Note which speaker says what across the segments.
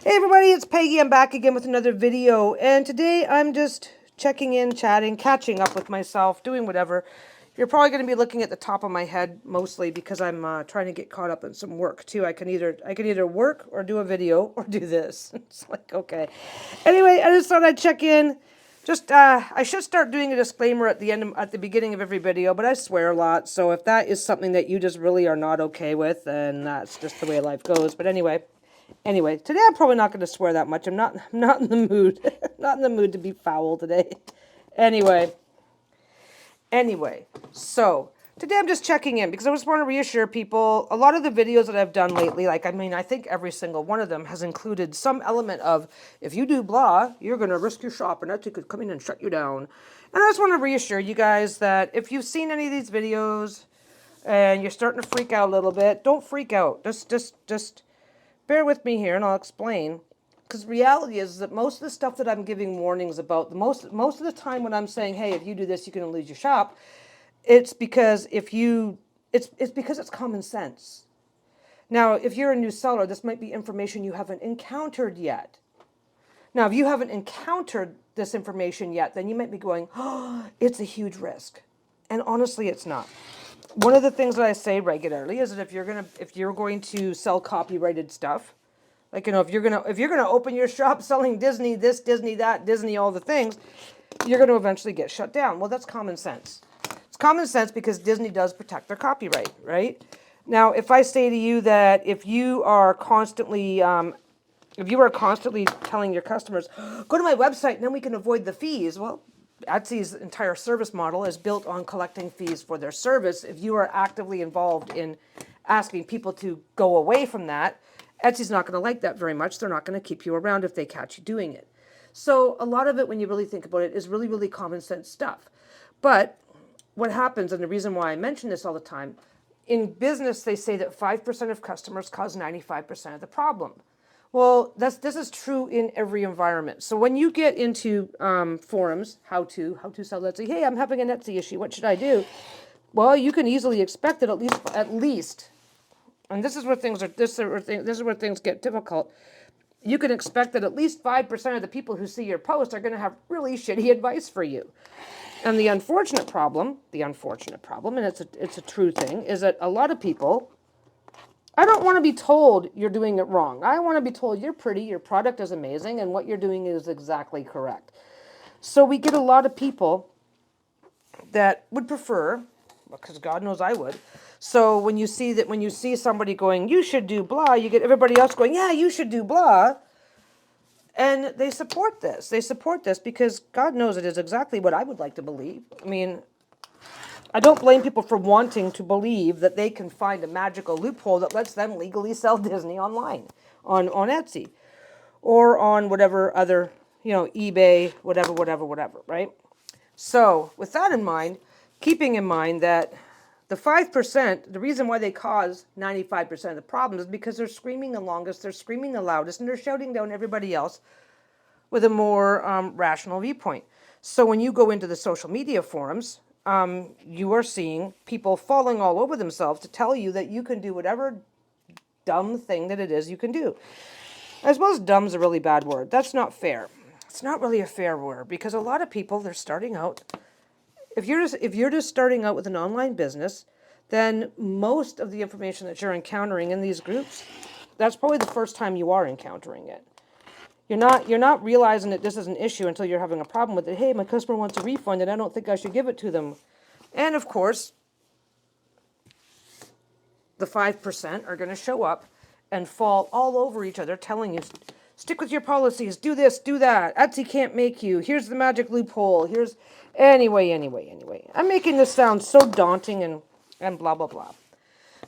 Speaker 1: Hey everybody, it's Peggy. I'm back again with another video, and today I'm just checking in, chatting, catching up with myself, doing whatever. You're probably going to be looking at the top of my head mostly because I'm trying to get caught up in some work too. I can either work or do a video or do this. It's like, okay. Anyway, I just thought I'd check in. Just I should start doing a disclaimer at the beginning of every video, but I swear a lot. So if that is something that you just really are not okay with, then that's just the way life goes. But anyway, today I'm probably not going to swear that much. I'm not in the mood. Not in the mood to be foul today. Anyway, so today I'm just checking in because I just want to reassure people. A lot of the videos that I've done lately, I think every single one of them has included some element of, if you do blah, you're going to risk your shop and that could come in and shut you down. And I just want to reassure you guys that if you've seen any of these videos and you're starting to freak out a little bit, don't freak out. Just bear with me here and I'll explain. Because reality is that most of the stuff that I'm giving warnings about, most of the time when I'm saying, hey, if you do this, you're going to lose your shop, it's because it's because it's common sense. Now, if you're a new seller, this might be information you haven't encountered yet. Now, if you haven't encountered this information yet, then you might be going, oh, it's a huge risk. And honestly, it's not. One of the things that I say regularly is that if you're going to sell copyrighted stuff, like, if you're gonna open your shop selling Disney this, Disney that, Disney all the things, you're gonna eventually get shut down. Well, that's common sense. It's common sense because Disney does protect their copyright, right? Now, if I say to you that if you are constantly telling your customers, go to my website and then we can avoid the fees, well, Etsy's entire service model is built on collecting fees for their service. If you are actively involved in asking people to go away from that, Etsy's not going to like that very much. They're not going to keep you around if they catch you doing it. So a lot of it, when you really think about it, is really, really common sense stuff. But what happens, and the reason why I mention this all the time, in business, they say that 5% of customers cause 95% of the problem. Well, this is true in every environment. So when you get into forums, how to sell Etsy, hey, I'm having an Etsy issue, what should I do? Well, you can easily expect that at least, and this is where things get difficult. You can expect that at least 5% of the people who see your post are going to have really shitty advice for you. And the unfortunate problem, and it's a true thing, is that a lot of people, I don't want to be told you're doing it wrong. I want to be told you're pretty, your product is amazing, and what you're doing is exactly correct. So we get a lot of people that would prefer, because God knows I would. So when you see somebody going, you should do blah, you get everybody else going, yeah, you should do blah. And they support this. They support this because God knows it is exactly what I would like to believe. I mean, I don't blame people for wanting to believe that they can find a magical loophole that lets them legally sell Disney online, on Etsy, or on whatever other, eBay, whatever, right? So with that in mind, keeping in mind that the 5%, the reason why they cause 95% of the problems is because they're screaming the longest, they're screaming the loudest, and they're shouting down everybody else with a more rational viewpoint. So when you go into the social media forums, you are seeing people falling all over themselves to tell you that you can do whatever dumb thing that it is you can do. I suppose dumb's a really bad word. That's not fair. It's not really a fair word because a lot of people, they're starting out. If you're just starting out with an online business, then most of the information that you're encountering in these groups, that's probably the first time you are encountering it. You're not realizing that this is an issue until you're having a problem with it. Hey, my customer wants a refund and I don't think I should give it to them. And of course, the 5% are going to show up and fall all over each other telling you, stick with your policies, do this, do that. Etsy can't make you. Here's the magic loophole. Anyway. I'm making this sound so daunting and blah, blah, blah.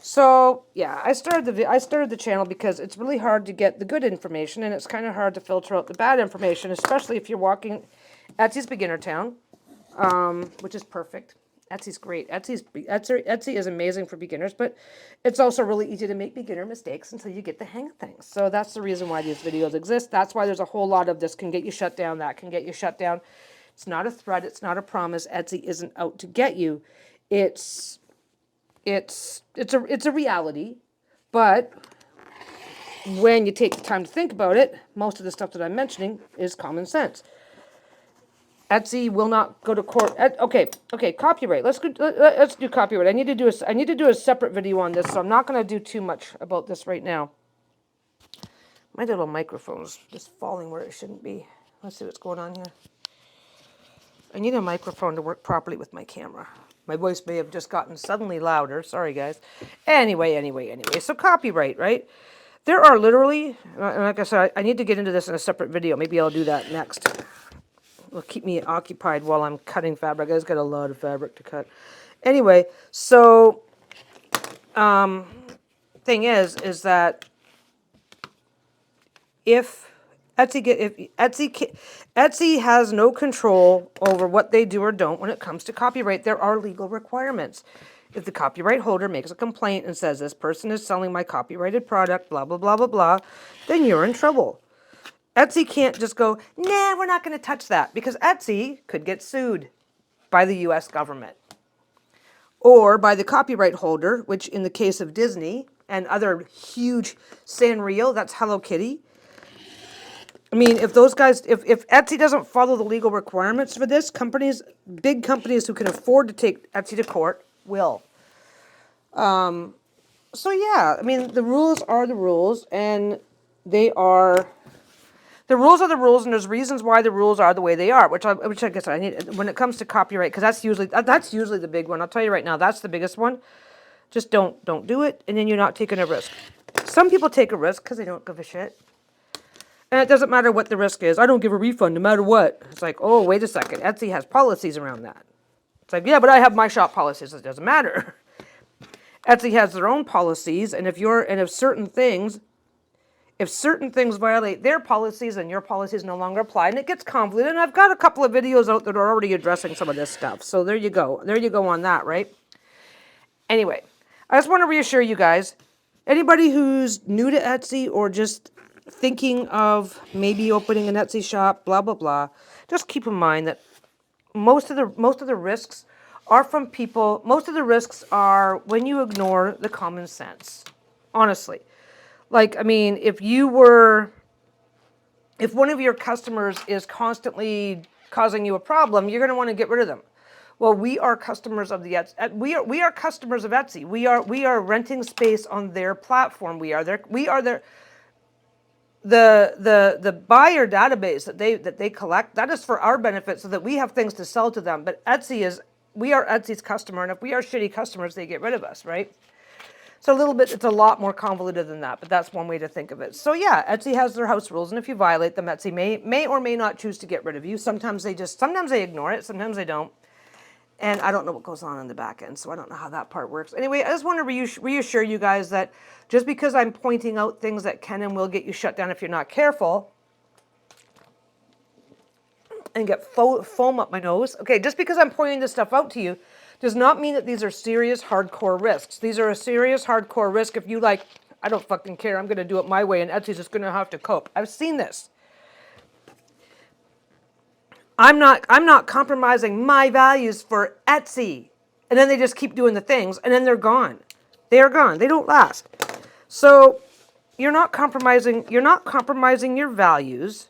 Speaker 1: So yeah, I started the channel because it's really hard to get the good information and it's kind of hard to filter out the bad information, especially if you're walking. Etsy's beginner town, which is perfect. Etsy's great. Etsy is amazing for beginners, but it's also really easy to make beginner mistakes until you get the hang of things. So that's the reason why these videos exist. That's why there's a whole lot of this can get you shut down, that can get you shut down. It's not a threat. It's not a promise. Etsy isn't out to get you. It's a reality, but when you take the time to think about it, most of the stuff that I'm mentioning is common sense. Etsy will not go to court. Okay, copyright. Let's do copyright. I need to do a separate video on this, so I'm not going to do too much about this right now. My little microphone's just falling where it shouldn't be. Let's see what's going on here. I need a microphone to work properly with my camera. My voice may have just gotten suddenly louder. Sorry, guys. Anyway. So copyright, right? There are literally, like I said, I need to get into this in a separate video. Maybe I'll do that next. It'll keep me occupied while I'm cutting fabric. I just got a lot of fabric to cut. Anyway, so thing is that if Etsy has no control over what they do or don't when it comes to copyright, there are legal requirements. If the copyright holder makes a complaint and says this person is selling my copyrighted product, blah blah blah blah blah, then you're in trouble. Etsy can't just go, nah, we're not going to touch that, because Etsy could get sued by the US government or by the copyright holder, which in the case of Disney and other huge Sanrio, that's Hello Kitty. I mean, if those guys, if Etsy doesn't follow the legal requirements for this, big companies who can afford to take Etsy to court will. So yeah, I mean, the rules are the rules, and the rules are the rules, and there's reasons why the rules are the way they are, which I guess I need when it comes to copyright, because that's usually the big one. I'll tell you right now, that's the biggest one. Just don't do it, and then you're not taking a risk. Some people take a risk because they don't give a shit, and it doesn't matter what the risk is. I don't give a refund no matter what. It's like, oh, wait a second, Etsy has policies around that. It's like, yeah, but I have my shop policies. It doesn't matter. Etsy has their own policies, and if certain things violate their policies, then your policies no longer apply, and it gets convoluted. And I've got a couple of videos out that are already addressing some of this stuff. So there you go. There you go on that, right? Anyway, I just want to reassure you guys, anybody who's new to Etsy or just thinking of maybe opening an Etsy shop, blah, blah, blah, just keep in mind that most of the risks are from people. Most of the risks are when you ignore the common sense, honestly. Like, I mean, if one of your customers is constantly causing you a problem, you're going to want to get rid of them. Well, we are customers of the Etsy. We are customers of Etsy. We are renting space on their platform. We are the buyer database that they collect. That is for our benefit, so that we have things to sell to them. But we are Etsy's customer, and if we are shitty customers, they get rid of us, right? So it's a lot more convoluted than that, but that's one way to think of it. So yeah, Etsy has their house rules, and if you violate them, Etsy may or may not choose to get rid of you. Sometimes they ignore it, sometimes they don't. And I don't know what goes on in the back end, so I don't know how that part works. Anyway, I just want to reassure you guys that just because I'm pointing out things that can and will get you shut down if you're not careful, and get foam up my nose, okay, just because I'm pointing this stuff out to you, does not mean that these are serious, hardcore risks. These are a serious, hardcore risk if you I don't fucking care, I'm going to do it my way, and Etsy's just going to have to cope. I've seen this. I'm not compromising my values for Etsy. And then they just keep doing the things, and then they're gone. They are gone. They don't last. So you're not compromising your values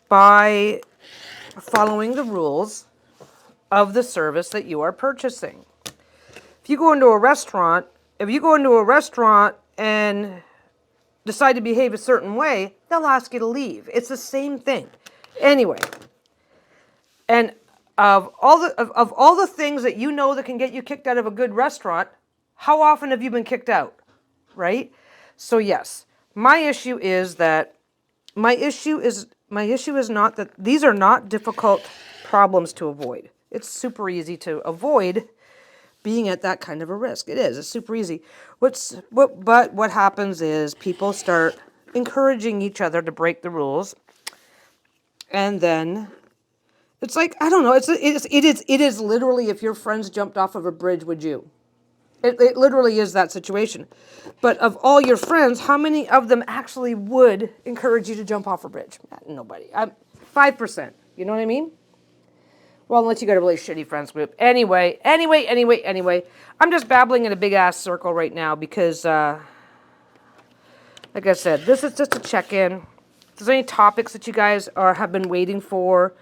Speaker 1: by following the rules of the service that you are purchasing. If you go into a restaurant and decide to behave a certain way, they'll ask you to leave. It's the same thing. Anyway, and of all the things that you know that can get you kicked out of a good restaurant, how often have you been kicked out? Right? So yes, my issue is not that these are not difficult problems to avoid. It's super easy to avoid being at that kind of a risk. It is. It's super easy. But what happens is people start encouraging each other to break the rules, and then it's like, I don't know. It is literally, if your friends jumped off of a bridge, would you? It literally is that situation. But of all your friends, how many of them actually would encourage you to jump off a bridge? Nobody. 5%. You know what I mean? Well, unless you got a really shitty friends group. Anyway. I'm just babbling in a big ass circle right now because Like I said, this is just a check-in. If there's any topics that you guys have been waiting for,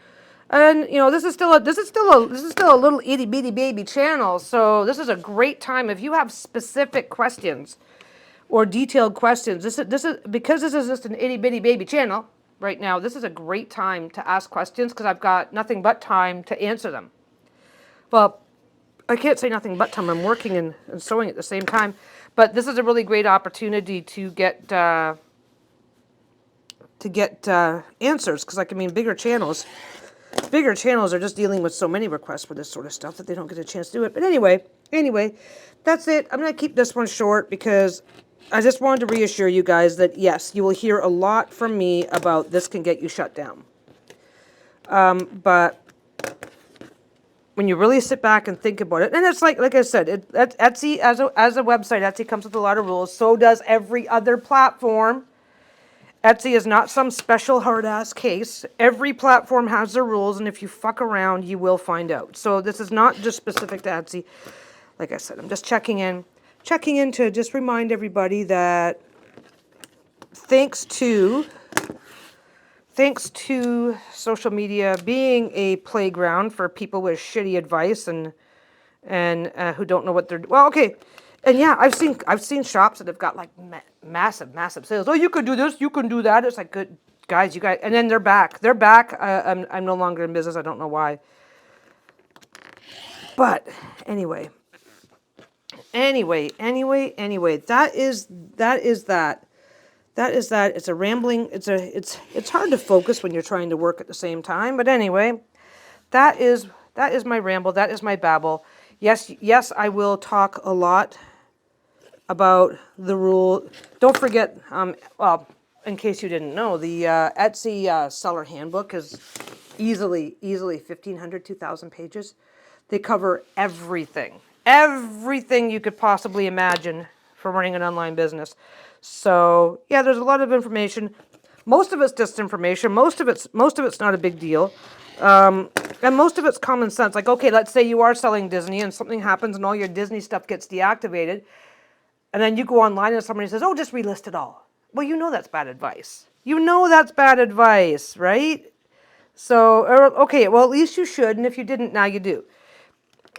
Speaker 1: and you know, this is still a little itty bitty baby channel. So this is a great time if you have specific questions or detailed questions. This is because this is just an itty bitty baby channel right now. This is a great time to ask questions because I've got nothing but time to answer them. Well, I can't say nothing but time. I'm working and sewing at the same time. But this is a really great opportunity to get answers. Because, like, I mean, bigger channels are just dealing with so many requests for this sort of stuff that they don't get a chance to do it. But anyway, that's it. I'm going to keep this one short because I just wanted to reassure you guys that, yes, you will hear a lot from me about this can get you shut down. But when you really sit back and think about it, and it's like I said, Etsy as a website, Etsy comes with a lot of rules. So does every other platform. Etsy is not some special hard-ass case. Every platform has their rules, and if you fuck around, you will find out. So this is not just specific to Etsy. Like I said, I'm just checking in to just remind everybody that thanks to social media being a playground for people with shitty advice and who don't know what they're well, okay, and yeah, I've seen shops that have got like massive sales. Oh, you could do this, you can do that. It's like, good guys, you guys, and then they're back. I'm no longer in business. I don't know why, but anyway. That is that. It's a rambling. It's hard to focus when you're trying to work at the same time. But anyway, that is my ramble. That is my babble. Yes, I will talk a lot about the rule. Don't forget. Well, in case you didn't know, the Etsy seller handbook is easily 1,500, 2,000 pages. They cover everything you could possibly imagine for running an online business. So yeah, there's a lot of information. Most of it's disinformation. Most of it's not a big deal, and most of it's common sense. Like, okay, let's say you are selling Disney and something happens and all your Disney stuff gets deactivated, and then you go online and somebody says, "Oh, just relist it all." Well, you know that's bad advice. Right? So okay, well at least you should, and if you didn't, now you do.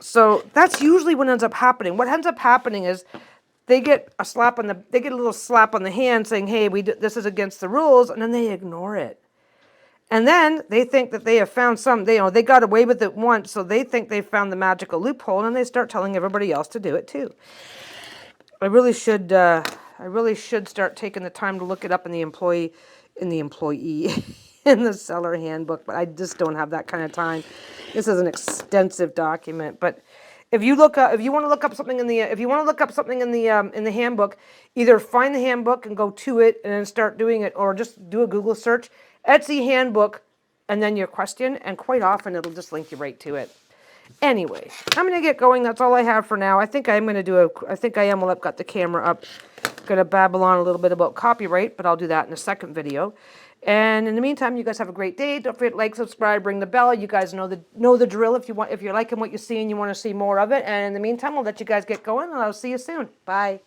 Speaker 1: So that's usually what ends up happening. What ends up happening is they get a little slap on the hand saying, "Hey, this is against the rules," and then they ignore it. And then they think that they have found they got away with it once, so they think they found the magical loophole, and they start telling everybody else to do it too. I really should start taking the time to look it up in the employee in the seller handbook, but I just don't have that kind of time. This is an extensive document, but if you want to look up something in the handbook, either find the handbook and go to it and then start doing it, or just do a Google search, Etsy handbook, and then your question, and quite often it'll just link you right to it. Anyway, I'm going to get going. That's all I have for now. I think while I've got the camera up, going to babble on a little bit about copyright, but I'll do that in a second video. And in the meantime, you guys have a great day. Don't forget to like, subscribe, ring the bell. You guys know the drill. If you're liking what you see and you want to see more of it. And in the meantime, I'll let you guys get going, and I'll see you soon. Bye.